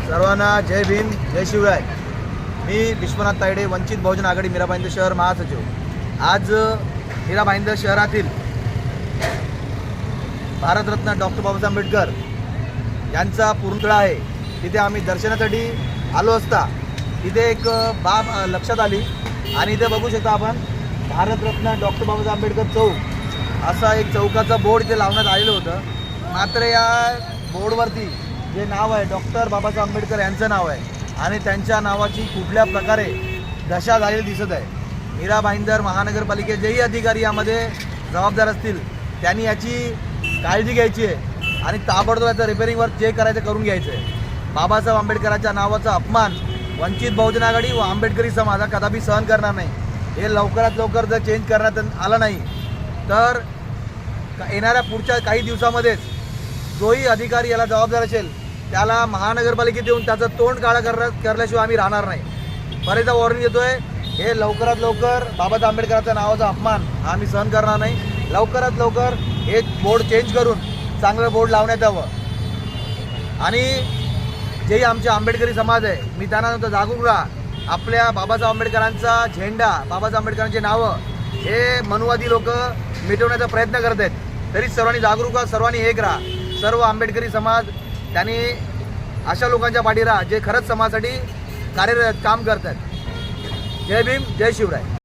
सर्वांना जय भीम, जय शिवराय। मी विश्वनाथ तायडे, वंचित बहुजन आघाडी मीरा भाईंदर शहर महासचिव। आज मीरा भाईंदर शहरातील भारतरत्न डॉक्टर बाबासाहेब आंबेडकर यांचा पुतळा आहे, तिथे आम्ही दर्शनासाठी आलो असता तिथे एक बाब लक्षात आली आणि इथे बघू शकता आपण भारतरत्न डॉक्टर बाबासाहेब आंबेडकर चौक असा एक चौकाचा बोर्ड इथे लावण्यात आलेलं होतं। मात्र या बोर्डवरती जे नाव आहे डॉक्टर बाबासाहेब आंबेडकर यांचं नाव आहे आणि त्यांच्या नावाची कुठल्या प्रकारे दशा झालेली दिसत आहे। मीरा भाईंदर महानगरपालिकेचे जेही अधिकारी यामध्ये जबाबदार असतील त्यांनी याची काळजी घ्यायची आहे आणि ताबडतोब याचं रिपेअरिंग वर्क जे करायचं करून घ्यायचं आहे। बाबासाहेब आंबेडकरांच्या नावाचा अपमान वंचित बहुजन आघाडी व आंबेडकरी समाज हा कदापि सहन करणार नाही। हे लवकरात लवकर जर चेंज करण्यात आलं नाही तर येणाऱ्या पुढच्या काही दिवसामध्येच जोही अधिकारी याला जबाबदार असेल त्याला महानगरपालिकेत येऊन त्याचं तोंड काळं करल्याशिवाय आम्ही राहणार नाही। बरेचदा वॉर्निंग देतोय, हे लवकरात लवकर बाबासाहेब आंबेडकरांच्या नावाचा अपमान हा आम्ही सहन करणार नाही। लवकरात लवकर हे बोर्ड चेंज करून चांगलं बोर्ड लावण्यात यावं आणि जेही आमचे आंबेडकरी समाज आहे मी त्यांना जागरूक राहा। आपल्या बाबासाहेब आंबेडकरांचा झेंडा, बाबासाहेब आंबेडकरांची नावं हे मनुवादी लोक मिटवण्याचा प्रयत्न करत आहेत, तरी सर्वांनी जागरूक व्हा, सर्वांनी एक राहा। सर्व आंबेडकरी समाज त्यांनी अशा लोकांच्या पाठी राहा जे खरंच समाजासाठी कार्यरत काम करतात। जय भीम, जय शिवराय।